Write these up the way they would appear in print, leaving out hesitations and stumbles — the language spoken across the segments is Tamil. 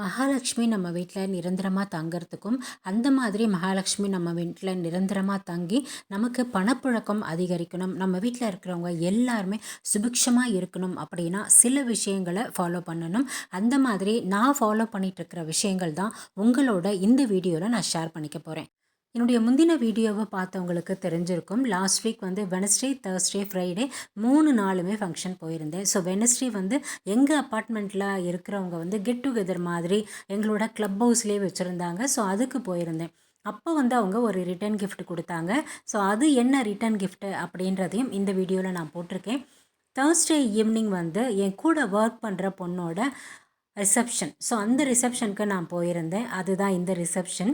மகாலட்சுமி நம்ம வீட்டில் நிரந்தரமாக தங்கறதுக்கும் அந்த மாதிரி மகாலட்சுமி நம்ம வீட்டில் நிரந்தரமாக தங்கி நமக்கு பணப்புழக்கம் அதிகரிக்கணும், நம்ம வீட்டில் இருக்கிறவங்க எல்லாருமே சுபிக்ஷமாக இருக்கணும் அப்படின்னா சில விஷயங்களை ஃபாலோ பண்ணணும். அந்த மாதிரி நான் ஃபாலோ பண்ணிட்டு இருக்கிற விஷயங்கள் தான் உங்களோட இந்த வீடியோவில் நான் ஷேர் பண்ணிக்க போகிறேன். என்னுடைய முந்தின வீடியோவை பார்த்தவங்களுக்கு தெரிஞ்சிருக்கும். லாஸ்ட் வீக் வந்து வெனஸ்டே, தேர்ஸ்டே, ஃப்ரைடே 3 நாளுமே ஃபங்க்ஷன் போயிருந்தேன். ஸோ வெனஸ்டே வந்து எங்கள் அப்பார்ட்மெண்ட்டில் இருக்கிறவங்க வந்து கெட் டுகெதர் மாதிரி எங்களோட க்ளப் ஹவுஸ்லேயே வச்சுருந்தாங்க. ஸோ அதுக்கு போயிருந்தேன். அப்போ வந்து அவங்க ஒரு ரிட்டர்ன் கிஃப்ட் கொடுத்தாங்க. ஸோ அது என்ன ரிட்டர்ன் கிஃப்ட்டு அப்படின்றதையும் இந்த வீடியோவில் நான் போட்டிருக்கேன். தேர்ஸ்டே ஈவினிங் வந்து என் கூட ஒர்க் பண்ணுற பொண்ணோட ரிசப்ஷன். ஸோ அந்த ரிசப்ஷனுக்கு நான் போயிருந்தேன். அதுதான் இந்த ரிசப்ஷன்.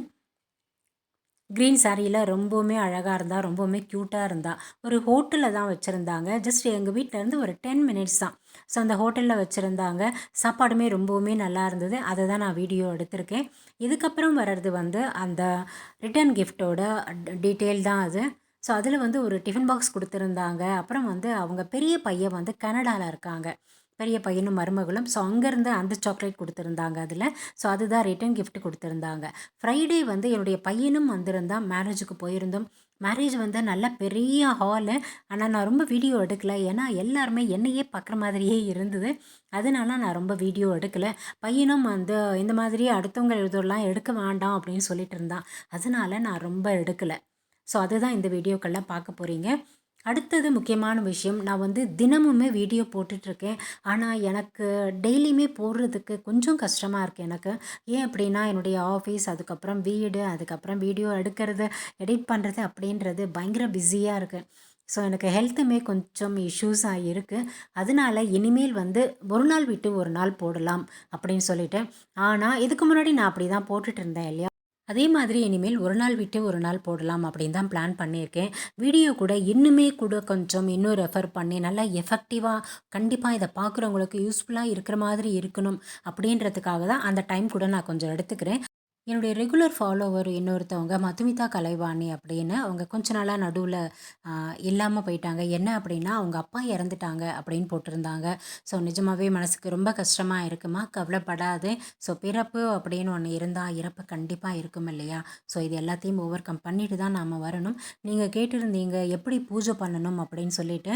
க்ரீன் சாரியில் ரொம்பவுமே அழகாக இருந்தா, ரொம்பவுமே க்யூட்டாக இருந்தா. ஒரு ஹோட்டலில் தான் வச்சுருந்தாங்க. ஜஸ்ட் எங்கள் வீட்டிலேருந்து ஒரு 10 மினிட்ஸ் தான். ஸோ அந்த ஹோட்டலில் வச்சுருந்தாங்க. சாப்பாடுமே ரொம்பவுமே நல்லா இருந்தது. அதை தான் நான் வீடியோ எடுத்திருக்கேன். இதுக்கப்புறம் வர்றது வந்து அந்த ரிட்டர்ன் கிஃப்ட்டோட டீட்டெயில் தான் அது. ஸோ அதில் வந்து ஒரு டிஃபன் பாக்ஸ் கொடுத்துருந்தாங்க. அப்புறம் வந்து அவங்க பெரிய பையன் வந்து கனடாவில் இருக்காங்க. பெரிய பையனும் மருமகளும். ஸோ அங்கேருந்து அந்த சாக்லேட் கொடுத்துருந்தாங்க அதில். ஸோ அதுதான் ரிட்டர்ன் கிஃப்ட் கொடுத்துருந்தாங்க. ஃப்ரைடே வந்து என்னுடைய பையனும் வந்திருந்தான். மேரேஜுக்கு போயிருந்தோம். மேரேஜ் வந்து நல்ல பெரிய ஹாலு. ஆனால் நான் ரொம்ப வீடியோ எடுக்கல. ஏன்னா எல்லாருமே என்னையே பார்க்குற மாதிரியே இருந்தது. அதனால நான் ரொம்ப வீடியோ எடுக்கல. பையனும் வந்து இந்த மாதிரி அடுத்தவங்க இதெல்லாம் எடுக்க வேண்டாம் அப்படின்னு சொல்லிட்டு இருந்தான். அதனால நான் ரொம்ப எடுக்கலை. ஸோ அதுதான் இந்த வீடியோக்கெல்லாம் பார்க்க போகிறீங்க. அடுத்தது முக்கியமான விஷயம், நான் வந்து தினமுமே வீடியோ போட்டுட்ருக்கேன். ஆனால் எனக்கு டெய்லியுமே போடுறதுக்கு கொஞ்சம் கஷ்டமாக இருக்குது எனக்கு. ஏன் அப்படின்னா என்னுடைய ஆஃபீஸ், அதுக்கப்புறம் வீடு, அதுக்கப்புறம் வீடியோ எடுக்கிறது, எடிட் பண்ணுறது அப்படின்றது பயங்கர பிஸியாக இருக்குது. ஸோ எனக்கு ஹெல்த்துமே கொஞ்சம் இஷ்யூஸாக இருக்குது. அதனால இனிமேல் வந்து ஒரு நாள் விட்டு ஒரு நாள் போடலாம் அப்படின்னு சொல்லிட்டு. ஆனால் இதுக்கு முன்னாடி நான் அப்படி தான் போட்டுட்டு இருந்தேன் இல்லையா? அதே மாதிரி இனிமேல் ஒரு நாள் விட்டு ஒரு நாள் போடலாம் அப்படின்னு தான் பிளான் பண்ணியிருக்கேன். வீடியோ கூட இன்னுமே கூட கொஞ்சம் இன்னும் ரெஃபர் பண்ணி நல்லா எஃபெக்டிவாக கண்டிப்பாக இதை பார்க்குறவங்களுக்கு யூஸ்ஃபுல்லாக இருக்கிற மாதிரி இருக்கணும் அப்படின்றதுக்காக தான் அந்த டைம் கூட நான் கொஞ்சம் எடுத்துக்கிறேன். என்னுடைய ரெகுலர் ஃபாலோவர் இன்னொருத்தவங்க மதுமிதா கலைவாணி அப்படின்னு, அவங்க கொஞ்ச நாளாக நடுவில் இல்லாமல் போயிட்டாங்க. என்ன அப்படின்னா அவங்க அப்பா இறந்துட்டாங்க அப்படின்னு போட்டிருந்தாங்க. ஸோ நிஜமாகவே மனசுக்கு ரொம்ப கஷ்டமாக இருக்குமா, கவலைப்படாது. ஸோ பிறப்பு அப்படின்னு ஒன்று இருந்தால் இறப்பு கண்டிப்பாக இருக்கும் இல்லையா? ஸோ இது எல்லாத்தையும் ஓவர் கம் பண்ணிட்டு தான் நாம் வரணும். நீங்கள் கேட்டிருந்தீங்க எப்படி பூஜை பண்ணணும் அப்படின்னு சொல்லிட்டு.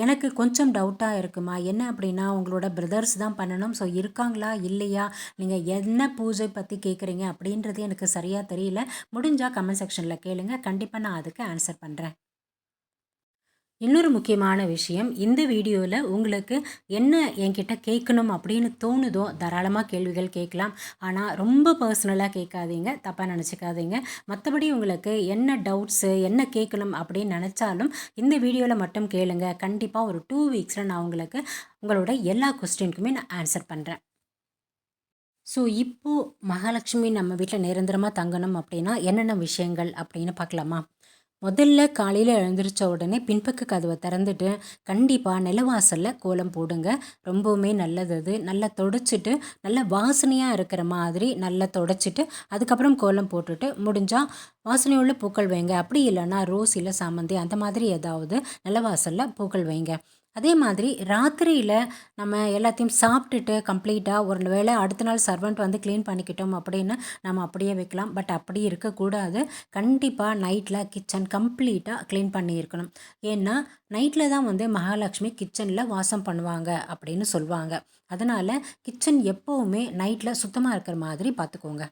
எனக்கு கொஞ்சம் டவுட்டாக இருக்குமா, என்ன அப்படின்னா உங்களோட பிரதர்ஸ் தான் பண்ணணும். ஸோ இருக்காங்களா இல்லையா, நீங்கள் என்ன பூஜை பற்றி கேட்குறீங்க அப்படின்றது எனக்கு சரியாக தெரியல. முடிஞ்சால் கமெண்ட் செக்ஷனில் கேளுங்க. கண்டிப்பாக நான் அதுக்கு ஆன்சர் பண்ணுறேன். இன்னொரு முக்கியமான விஷயம், இந்த வீடியோவில் உங்களுக்கு என்ன என்கிட்ட கேட்கணும் அப்படின்னு தோணுதோ தாராளமாக கேள்விகள் கேட்கலாம். ஆனால் ரொம்ப பர்சனலாக கேட்காதீங்க, தப்பாக நினச்சிக்காதீங்க. மற்றபடி உங்களுக்கு என்ன டவுட்ஸு, என்ன கேட்கணும் அப்படின்னு நினச்சாலும் இந்த வீடியோவில் மட்டும் கேளுங்க. கண்டிப்பாக ஒரு 2 வீக்ஸில் நான் உங்களுக்கு உங்களோட எல்லா கொஸ்டினுக்குமே நான் ஆன்சர் பண்ணுறேன். ஸோ இப்போது மகாலட்சுமி நம்ம வீட்டில் நிரந்தரமாக தங்கணும் அப்படின்னா என்னென்ன விஷயங்கள் அப்படின்னு பார்க்கலாமா? முதல்ல காலையில் எழுந்திரிச்ச உடனே பின்பக்க கதவை திறந்துட்டு கண்டிப்பாக நிலவாசலில் கோலம் போடுங்க. ரொம்பவுமே நல்லது அது. நல்லா தொடச்சிட்டு நல்ல வாசனையாக இருக்கிற மாதிரி நல்லா தொடச்சிட்டு அதுக்கப்புறம் கோலம் போட்டுட்டு முடிஞ்சால் வாசனையுள்ள பூக்கள் வைங்க. அப்படி இல்லைன்னா ரோஸ் இல்லை சாமந்தி அந்த மாதிரி ஏதாவது நிலவாசலில் பூக்கள் வைங்க. அதே மாதிரி ராத்திரியில் நம்ம எல்லாத்தையும் சாப்பிட்டுட்டு கம்ப்ளீட்டாக ஒரு வேளை அடுத்த நாள் சர்வெண்ட் வந்து க்ளீன் பண்ணிக்கிட்டோம் அப்படின்னு நம்ம அப்படியே வைக்கலாம். பட் அப்படி இருக்கக்கூடாது. கண்டிப்பாக நைட்டில் கிச்சன் கம்ப்ளீட்டாக க்ளீன் பண்ணியிருக்கணும். ஏன்னா நைட்டில் தான் வந்து மகாலட்சுமி கிச்சனில் வாசம் பண்ணுவாங்க அப்படின்னு சொல்லுவாங்க. அதனால் கிச்சன் எப்போவுமே நைட்டில் சுத்தமாக இருக்கிற மாதிரி பார்த்துக்கோங்க.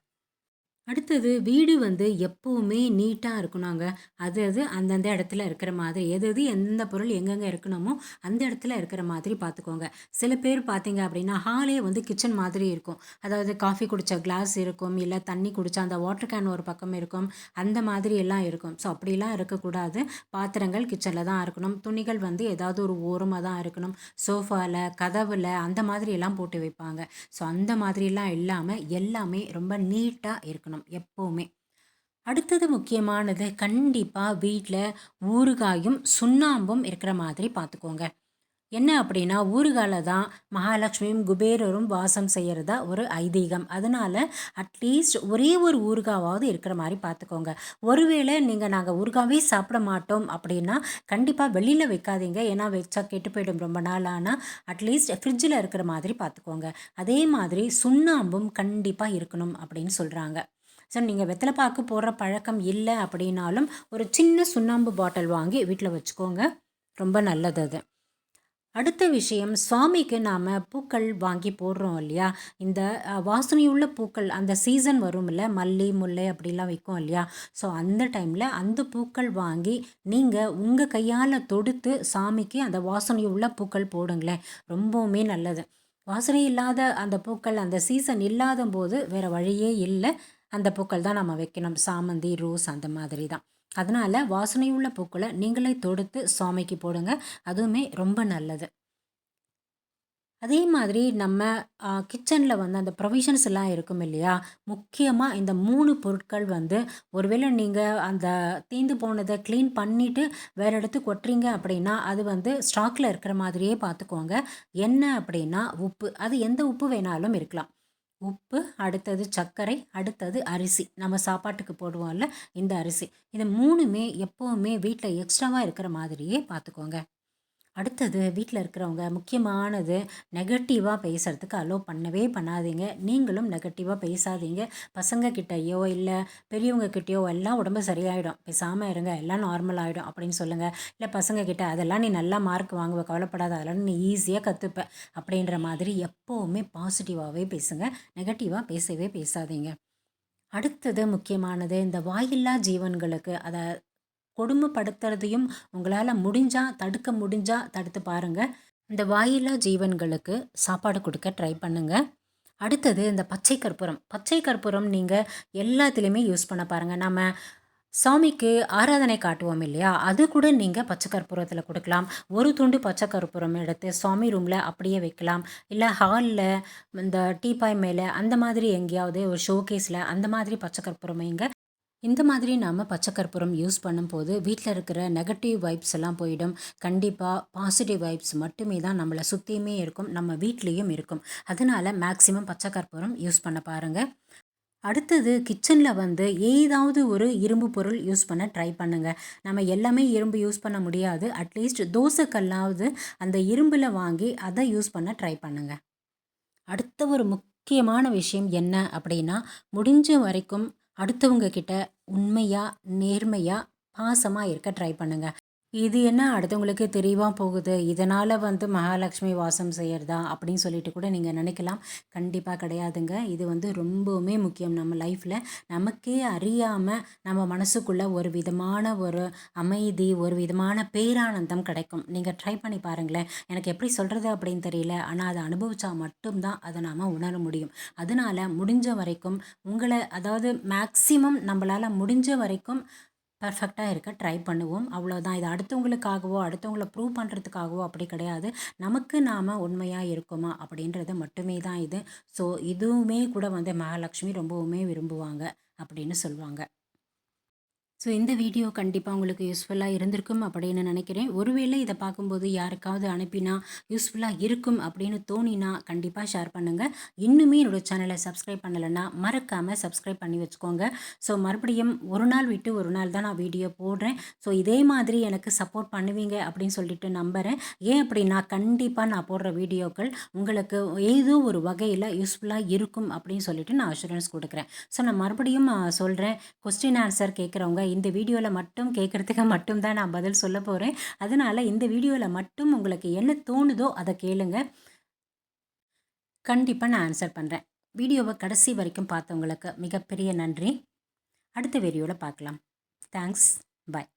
அடுத்தது வீடு வந்து எப்போவுமே நீட்டாக இருக்கணுங்க. அது அது அந்தந்த இடத்துல இருக்கிற மாதிரி, எது எது எந்தெந்த பொருள் எங்கெங்கே இருக்கணுமோ அந்த இடத்துல இருக்கிற மாதிரி பார்த்துக்கோங்க. சில பேர் பார்த்தீங்க அப்படின்னா ஹாலே வந்து கிச்சன் மாதிரி இருக்கும். அதாவது காஃபி குடித்த கிளாஸ் இருக்கும், இல்லை தண்ணி குடித்த அந்த வாட்டர் கேன் ஒரு பக்கம் இருக்கும், அந்த மாதிரி எல்லாம் இருக்கும். ஸோ அப்படிலாம் இருக்கக்கூடாது. பாத்திரங்கள் கிச்சனில் தான் இருக்கணும். துணிகள் வந்து ஏதாவது ஒரு ஓரமாக தான் இருக்கணும். சோஃபாவில், கதவில் அந்த மாதிரி எல்லாம் போட்டு வைப்பாங்க. ஸோ அந்த மாதிரிலாம் இல்லாமல் எல்லாமே ரொம்ப நீட்டாக இருக்கணும் எப்போவுமே. அடுத்தது முக்கியமானது, கண்டிப்பாக வீட்டில் ஊறுகாயும் சுண்ணாம்பும் இருக்கிற மாதிரி பார்த்துக்கோங்க. என்ன அப்படின்னா ஊறுகால தான் மகாலட்சுமியும் குபேரரும் வாசம் செய்கிறதா ஒரு ஐதீகம். அதனால் அட்லீஸ்ட் ஒரே ஒரு ஊறுகாவாவது இருக்கிற மாதிரி பார்த்துக்கோங்க. ஒருவேளை நாங்கள் ஊறுகாவே சாப்பிட மாட்டோம் அப்படின்னா கண்டிப்பாக வெளியில் வைக்காதீங்க. ஏன்னா வச்சா கெட்டு போயிடும் ரொம்ப நாள். ஆனால் அட்லீஸ்ட் ஃப்ரிட்ஜில் இருக்கிற மாதிரி பார்த்துக்கோங்க. அதே மாதிரி சுண்ணாம்பும் கண்டிப்பாக இருக்கணும் அப்படின்னு சொல்கிறாங்க. ஸோ நீங்கள் வெத்தலை பாக்கு போடுற பழக்கம் இல்லை அப்படின்னாலும் ஒரு சின்ன சுண்ணாம்பு பாட்டில் வாங்கி வீட்டில் வச்சுக்கோங்க. ரொம்ப நல்லது அது. அடுத்த விஷயம், சுவாமிக்கு நாம் பூக்கள் வாங்கி போடுறோம் இல்லையா? இந்த வாசனையுள்ள பூக்கள் அந்த சீசன் வரும் இல்லை, மல்லி முல்லை அப்படிலாம் விற்கும் இல்லையா? ஸோ அந்த டைமில் அந்த பூக்கள் வாங்கி நீங்கள் உங்கள் கையால் தொடுத்து சாமிக்கு அந்த வாசனையுள்ள பூக்கள் போடுங்களேன். ரொம்பவுமே நல்லது. வாசனை இல்லாத அந்த பூக்கள் அந்த சீசன் இல்லாத போது வேறு வழியே இல்லை, அந்த பூக்கள் தான் நம்ம வைக்கணும். சாமந்தி, ரோஸ் அந்த மாதிரி தான். அதனால் வாசனையுள்ள பூக்களை நீங்களே தொடுத்து சுவாமிக்கு போடுங்க. அதுவுமே ரொம்ப நல்லது. அதே மாதிரி நம்ம கிச்சனில் வந்து அந்த ப்ரொவிஷன்ஸ் எல்லாம் இருக்கும் இல்லையா? முக்கியமாக இந்த 3 பொருட்கள் வந்து ஒருவேளை நீங்கள் அந்த தீந்து போனதை க்ளீன் பண்ணிவிட்டு வேறு இடத்துக்கு கொட்டுறீங்க அப்படின்னா அது வந்து ஸ்டாக்கில் இருக்கிற மாதிரியே பார்த்துக்கோங்க. என்ன அப்படின்னா உப்பு. அது எந்த உப்பு வேணாலும் இருக்கலாம். உப்பு, அடுத்தது சர்க்கரை, அடுத்தது அரிசி. நம்ம சாப்பாட்டுக்கு போடுவோம்ல இந்த அரிசி. இது 3மே எப்போவுமே வீட்டில் எக்ஸ்ட்ராவாக இருக்கிற மாதிரியே பார்த்துக்கோங்க. அடுத்தது வீட்டில் இருக்கிறவங்க முக்கியமானது, நெகட்டிவாக பேசுகிறதுக்கு அலோவ் பண்ணவே பண்ணாதீங்க. நீங்களும் நெகட்டிவாக பேசாதீங்க. பசங்க கிட்டேயோ இல்லை பெரியவங்க கிட்டேயோ எல்லாம் உடம்பு சரியாயிடும், பேசாமல் இருங்க, எல்லாம் நார்மல் ஆகிடும் அப்படின்னு சொல்லுங்கள். இல்லை பசங்க கிட்ட அதெல்லாம் நீ நல்லா மார்க் வாங்குவ, கவலைப்படாத, அதெல்லாம் நீ ஈஸியாக கற்றுப்ப அப்படின்ற மாதிரி எப்போவுமே பாசிட்டிவாகவே பேசுங்க. நெகட்டிவாக பேசவே பேசாதீங்க. அடுத்தது முக்கியமானது, இந்த வாயில்லா ஜீவன்களுக்கு அதை கொடுமைப்படுத்துறதையும் உங்களால் முடிஞ்சால் தடுக்க முடிஞ்சால் தடுத்து பாருங்கள். இந்த வாயில்லா ஜீவன்களுக்கு சாப்பாடு கொடுக்க ட்ரை பண்ணுங்கள். அடுத்தது இந்த பச்சை கற்பூரம். பச்சை கற்பூரம் நீங்கள் எல்லாத்துலேயுமே யூஸ் பண்ண பாருங்கள். நம்ம சாமிக்கு ஆராதனை காட்டுவோம் இல்லையா? அது கூட நீங்கள் பச்சை கற்பூரத்தில் கொடுக்கலாம். ஒரு துண்டு பச்சை கற்பூரம் எடுத்து சாமி ரூமில் அப்படியே வைக்கலாம். இல்லை ஹாலில் இந்த டீப்பாய் மேலே அந்த மாதிரி எங்கேயாவது ஒரு ஷோகேஸில் அந்த மாதிரி பச்சை கற்பூரம் வைங்க. இந்த மாதிரி நாம் பச்சை கற்பூரம் யூஸ் பண்ணும்போது வீட்டில் இருக்கிற நெகட்டிவ் வைப்ஸ் எல்லாம் போயிடும். கண்டிப்பாக பாசிட்டிவ் வைப்ஸ் மட்டுமே தான் நம்மளை சுற்றியுமே இருக்கும், நம்ம வீட்லேயும் இருக்கும். அதனால் மேக்ஸிமம் பச்சை கற்பூரம் யூஸ் பண்ண பாருங்கள். அடுத்தது கிச்சனில் வந்து ஏதாவது ஒரு இரும்பு பொருள் யூஸ் பண்ண ட்ரை பண்ணுங்கள். நம்ம எல்லாமே இரும்பு யூஸ் பண்ண முடியாது. அட்லீஸ்ட் தோசைக்கல்லாவது அந்த இரும்பில் வாங்கி அதை யூஸ் பண்ண ட்ரை பண்ணுங்கள். அடுத்த ஒரு முக்கியமான விஷயம் என்ன அப்படின்னா, முடிஞ்ச வரைக்கும் அடுத்தவங்க கிட்ட உண்மையாக நேர்மையாக பாசமாக இருக்க ட்ரை பண்ணுங்கள். இது என்ன அடுத்தவங்களுக்கு தெரியவா போகுது, இதனால் வந்து மகாலட்சுமி வாசம் செய்கிறதா அப்படின்னு சொல்லிட்டு கூட நீங்கள் நினைக்கலாம். கண்டிப்பாக கிடையாதுங்க. இது வந்து ரொம்பவுமே முக்கியம் நம்ம லைஃப்பில். நமக்கே அறியாமல் நம்ம மனசுக்குள்ளே ஒரு விதமான ஒரு அமைதி, ஒரு விதமான பேரானந்தம் கிடைக்கும். நீங்கள் ட்ரை பண்ணி பாருங்களேன். எனக்கு எப்படி சொல்கிறது அப்படின்னு தெரியல, ஆனால் அதை அனுபவித்தா மட்டும்தான் அதை நாம் உணர முடியும். அதனால் முடிஞ்ச வரைக்கும் உங்களை, அதாவது மேக்ஸிமம் நம்மளால் முடிஞ்ச வரைக்கும் பர்ஃபெக்டாக இருக்க ட்ரை பண்ணுவோம். அவ்வளோதான். இது அடுத்தவங்களுக்காகவோ அடுத்தவங்கள ப்ரூவ் பண்ணுறதுக்காகவோ அப்படி கிடையாது. நமக்கு நாம் உண்மையாக இருக்கோமா அப்படின்றது மட்டுமே தான் இது. ஸோ இதுவுமே கூட வந்து மகாலட்சுமி ரொம்பவுமே விரும்புவாங்க அப்படின்னு சொல்லுவாங்க. ஸோ இந்த வீடியோ கண்டிப்பாக உங்களுக்கு யூஸ்ஃபுல்லாக இருந்திருக்கும் அப்படின்னு நினைக்கிறேன். ஒருவேளை இதை பார்க்கும்போது யாருக்காவது அனுப்பினா யூஸ்ஃபுல்லாக இருக்கும் அப்படின்னு தோணினா கண்டிப்பாக ஷேர் பண்ணுங்கள். இன்னுமே என்னோடய சேனலை சப்ஸ்கிரைப் பண்ணலைன்னா மறக்காமல் சப்ஸ்கிரைப் பண்ணி வச்சுக்கோங்க. ஸோ மறுபடியும் ஒரு நாள் விட்டு ஒரு நாள் தான் நான் வீடியோ போடுறேன். ஸோ இதே மாதிரி எனக்கு சப்போர்ட் பண்ணுவீங்க அப்படின்னு சொல்லிட்டு நம்புகிறேன். ஏன் அப்படின்னா கண்டிப்பாக நான் போடுற வீடியோக்கள் உங்களுக்கு ஏதோ ஒரு வகையில் யூஸ்ஃபுல்லாக இருக்கும் அப்படின்னு சொல்லிட்டு நான் அஷூரன்ஸ் கொடுக்குறேன். ஸோ நான் மறுபடியும் சொல்கிறேன், கொஸ்டின் ஆன்சர் கேட்குறவங்க இந்த வீடியோவில் மட்டும் கேட்குறதுக்கு மட்டும் தான் நான் பதில் சொல்ல போகிறேன். அதனால் இந்த வீடியோவில் மட்டும் உங்களுக்கு என்ன தோணுதோ அதை கேளுங்க. கண்டிப்பாக நான் ஆன்சர் பண்ணுறேன். வீடியோவை கடைசி வரைக்கும் பார்த்தவங்களுக்கு மிகப்பெரிய நன்றி. அடுத்த வீடியோவில் பார்க்கலாம். தேங்க்ஸ். பாய்.